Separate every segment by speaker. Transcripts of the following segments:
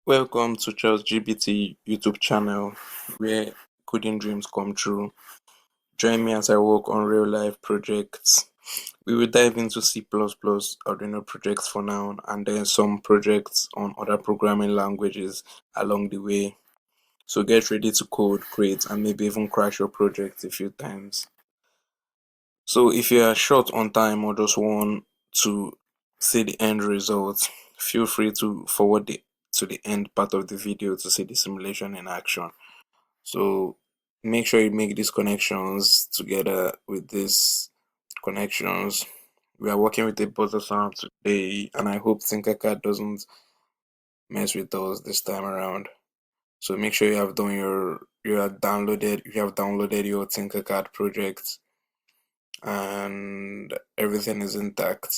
Speaker 1: Welcome to Charles GBT YouTube channel where coding dreams come true. Join me as I work on real life projects. We will dive into C++, Arduino projects for now, and then some projects on other programming languages along the way. So get ready to code, create, and maybe even crash your project a few times. So if you are short on time or just want to see the end result, feel free to forward to the end part of the video to see the simulation in action. So make sure you make these connections together with these connections. We are working with a buzzer sound today, and I hope Tinkercad doesn't mess with us this time around. So make sure you have downloaded your Tinkercad project and everything is intact.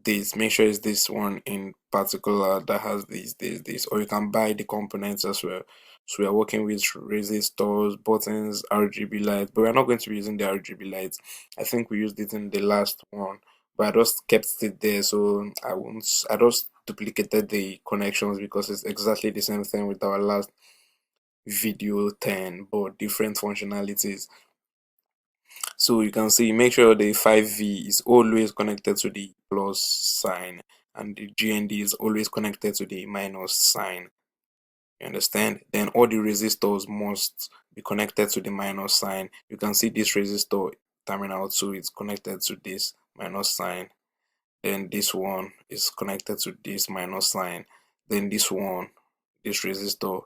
Speaker 1: This make sure it's this one in particular that has this, or you can buy the components as well. So we are working with resistors, buttons, RGB lights, but we're not going to be using the RGB lights. I think we used it in the last one, but I just kept it there, so I just duplicated the connections because it's exactly the same thing with our last video 10, but different functionalities. So you can see, make sure the 5V is always connected to the plus sign and the GND is always connected to the minus sign. You understand? Then all the resistors must be connected to the minus sign. You can see this resistor terminal 2 is connected to this minus sign. Then this one is connected to this minus sign. Then this one, this resistor,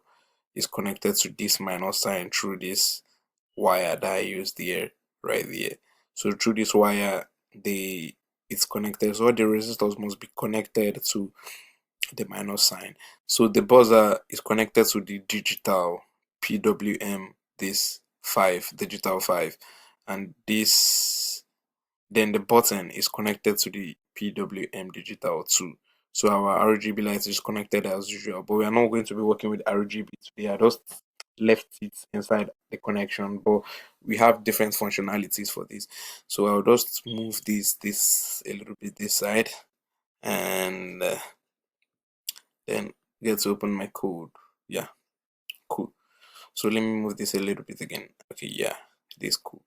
Speaker 1: is connected to this minus sign through this wire that I used here, right there. So through this wire, it's connected. So all the resistors must be connected to the minus sign. So the buzzer is connected to the digital PWM, this 5, digital 5, and this, then the button is connected to the PWM digital 2. So our RGB light is connected as usual, but we are not going to be working with RGB today. I just left it inside the connection, but we have different functionalities for this. So I'll just move this a little bit this side, and then get to open my code. Yeah, cool. So let me move this a little bit again. Okay, yeah, this cool.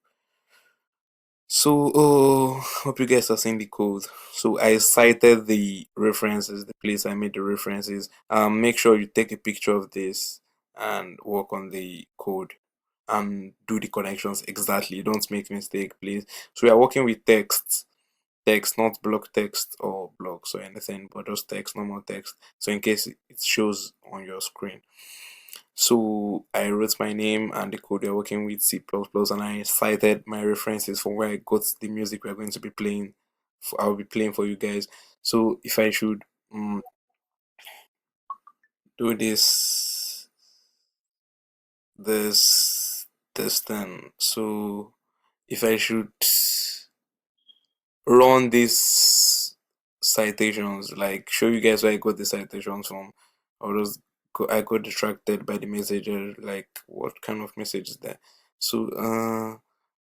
Speaker 1: So, hope you guys are seeing the code. So I cited the references, the place I made the references. Make sure you take a picture of this and work on the code and do the connections exactly. Don't make mistake, please. So we are working with text, not block text or blocks or anything, but just text, normal text. So in case it shows on your screen. So I wrote my name and the code we're working with C++, and I cited my references from where I got the music we're going to be playing. I'll be playing for you guys. So if I should do this, this, then so if I should run these citations, like show you guys where I got the citations from, or just I got distracted by the messenger, like what kind of message is that? So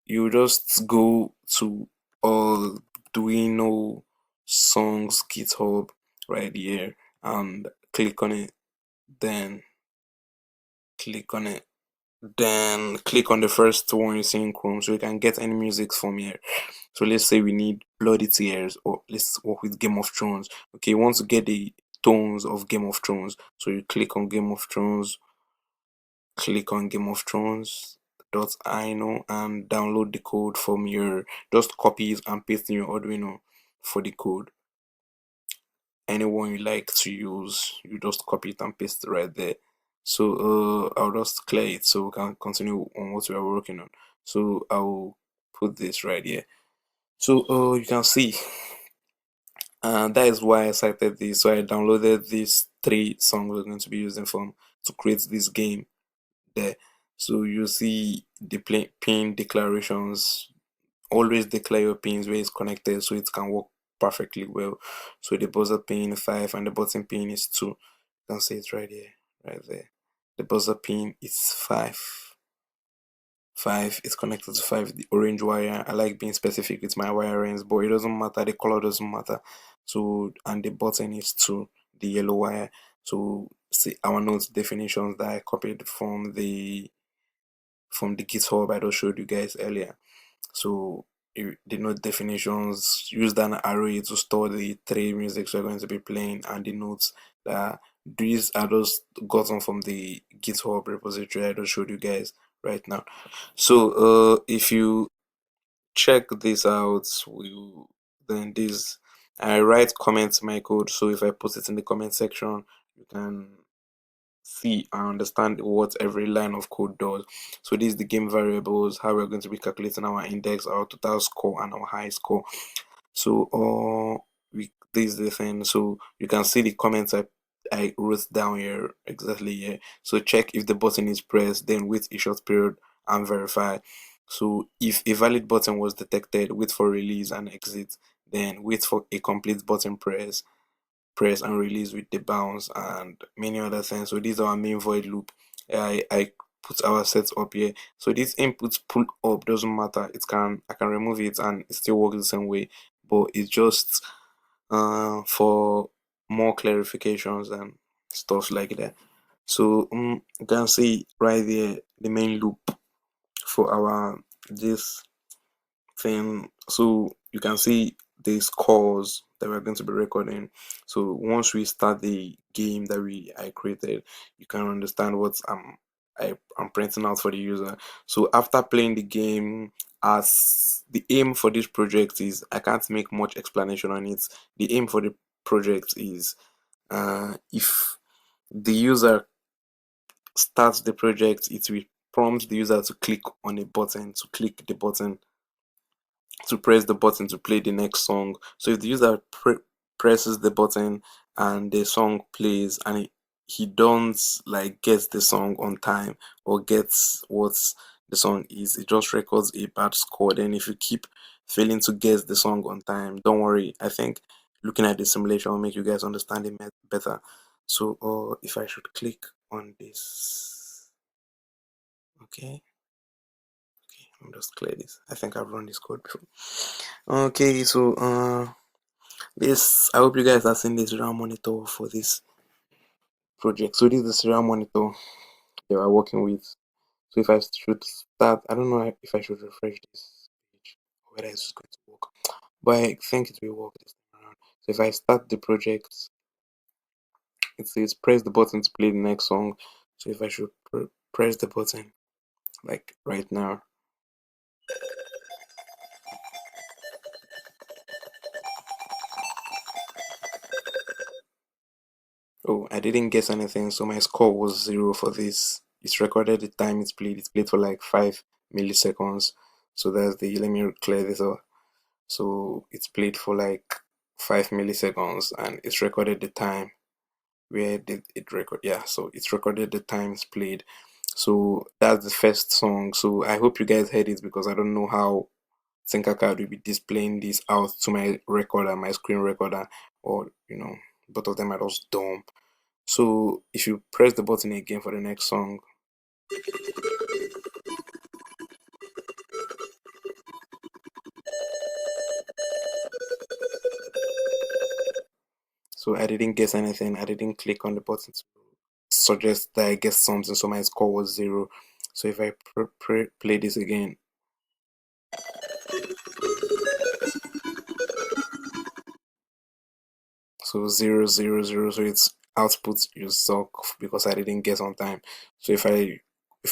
Speaker 1: you just go to Arduino songs GitHub right here and click on it, then click on it, then click on the first one you see in Chrome so you can get any music from here. So let's say we need Bloody Tears, or let's work with Game of Thrones. Okay, you want to get the tones of Game of Thrones, so you click on Game of Thrones, click on Game of Thrones dot .ino and download the code from your, just copy it and paste in your Arduino for the code. Anyone you like to use, you just copy it and paste it right there. So I'll just clear it so we can continue on what we are working on. So I'll put this right here. So you can see, and that is why I cited this. So I downloaded these 3 songs we're going to be using from to create this game there. So you see the pin declarations. Always declare your pins where it's connected so it can work perfectly well. So the buzzer pin 5 and the button pin is 2. You can see it right here, right there. The buzzer pin is 5. 5 is connected to 5, the orange wire. I like being specific with my wirings, but it doesn't matter, the color doesn't matter. So, and the button is 2, the yellow wire. So see our notes definitions that I copied from the GitHub I just showed you guys earlier. So the note definitions, use an array to store the three musics we're going to be playing, and the notes that these are just gotten from the GitHub repository I just showed you guys right now. So if you check this out, then this I write comments my code. So if I put it in the comment section, you can see and understand what every line of code does. So this is the game variables, how we're going to be calculating our index, our total score, and our high score. So this is the thing. So you can see the comments I wrote down here exactly here. So check if the button is pressed, then wait a short period and verify. So if a valid button was detected, wait for release and exit. Then wait for a complete button press and release with the bounce and many other things. So these are our main void loop. I put our sets up here. So this inputs pull up doesn't matter. I can remove it and it still works the same way. But it's just for more clarifications and stuff like that. So you can see right there the main loop for our this thing. So you can see the scores that we're going to be recording. So once we start the game that I created, you can understand what I'm printing out for the user. So after playing the game, as the aim for this project is, I can't make much explanation on it. The aim for the project is if the user starts the project, it will prompt the user to click on a button, to click the button to press the button to play the next song. So if the user presses the button and the song plays and he don't like gets the song on time or gets what the song is, it just records a bad score. Then if you keep failing to guess the song on time, don't worry. I think looking at the simulation will make you guys understand it better. So if I should click on this, okay, let me just clear this. I think I've run this code before. Okay, so this I hope you guys are seeing this RAM monitor for this project. So this is the serial monitor they are working with. So if I should start, I don't know if I should refresh this page or whether it's going to work, but I think it will work this time around. So if I start the project, it says press the button to play the next song. So if I should press the button like right now, oh, I didn't guess anything, so my score was 0 for this. It's recorded the time it's played. It's played for like 5 milliseconds. So that's the, let me clear this up. So it's played for like 5 milliseconds and it's recorded the time. Where did it record? Yeah, so it's recorded the times played. So that's the first song. So I hope you guys heard it because I don't know how Tinkercad will be displaying this out to my recorder, my screen recorder, or both of them are just dumb. So if you press the button again for the next song, so I didn't guess anything. I didn't click on the button to suggest that I guessed something. So my score was 0. So if I play this again, so 0 0 0. So it's output you suck because I didn't guess on time. So if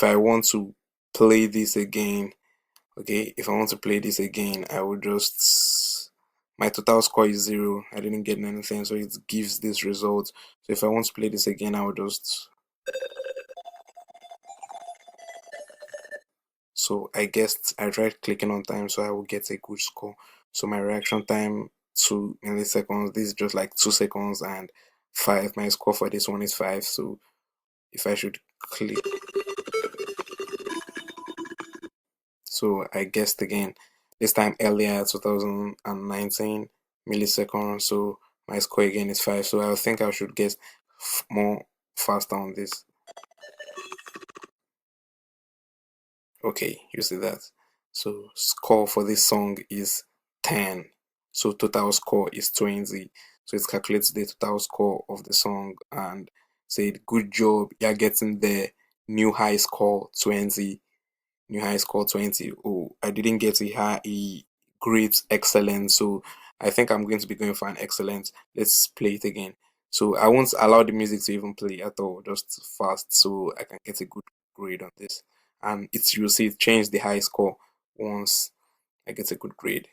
Speaker 1: I want to play this again, okay, if I want to play this again, I will just my total score is 0. I didn't get anything, so it gives this result. So if I want to play this again, I will just so I guessed I tried clicking on time so I will get a good score. So my reaction time 2 milliseconds. This is just like 2 seconds and 5. My score for this one is 5. So if I should click, so I guessed again. This time earlier 2019 milliseconds. So my score again is 5. So I think I should guess more faster on this. Okay, you see that. So score for this song is 10. So total score is 20. So it calculates the total score of the song and said, "Good job, you're getting the new high score 20." New high score 20. Oh, I didn't get a great excellent, so I think I'm going to be going for an excellent. Let's play it again. So I won't allow the music to even play at all, just fast, so I can get a good grade on this. And it's, you'll see it changed the high score once I get a good grade.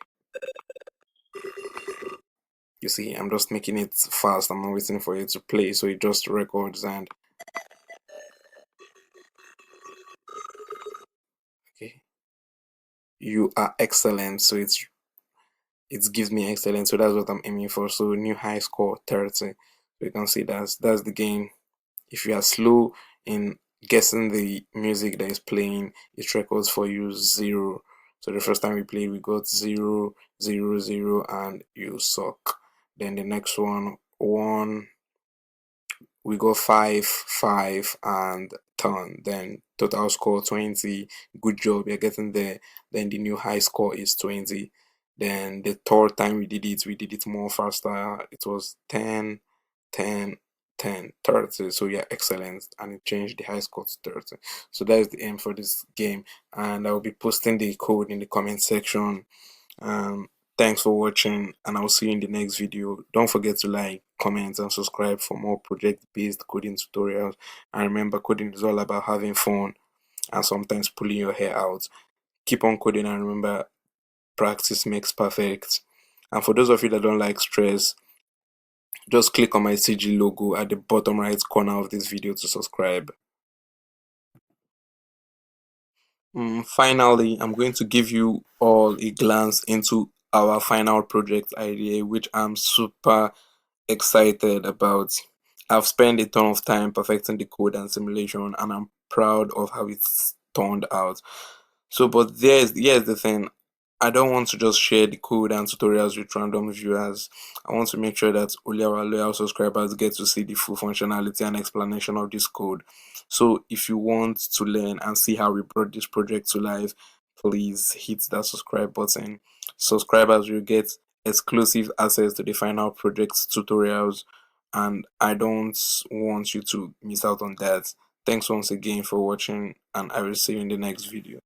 Speaker 1: You see, I'm just making it fast. I'm not waiting for it to play, so it just records. And okay, you are excellent. So it gives me excellent. So that's what I'm aiming for. So new high score 30. So you can see that's the game. If you are slow in guessing the music that is playing, it records for you 0. So the first time we played, we got 0, 0, 0, and you suck. Then the next one, 1, we got 5, 5, and turn. Then total score 20. Good job, you're getting there. Then the new high score is 20. Then the third time we did it more faster. It was 10, 10, 10, 30. So yeah, excellent. And it changed the high score to 30. So that's the aim for this game. And I'll be posting the code in the comment section. um Thanks for watching, and I'll see you in the next video. Don't forget to like, comment, and subscribe for more project-based coding tutorials. And remember, coding is all about having fun and sometimes pulling your hair out. Keep on coding, and remember, practice makes perfect. And for those of you that don't like stress, just click on my CG logo at the bottom right corner of this video to subscribe. Finally, I'm going to give you all a glance into our final project idea, which I'm super excited about. I've spent a ton of time perfecting the code and simulation, and I'm proud of how it's turned out. So, but here's the thing. I don't want to just share the code and tutorials with random viewers. I want to make sure that only our loyal subscribers get to see the full functionality and explanation of this code. So if you want to learn and see how we brought this project to life, please hit that subscribe button. Subscribers will get exclusive access to the final project tutorials, and I don't want you to miss out on that. Thanks once again for watching, and I will see you in the next video.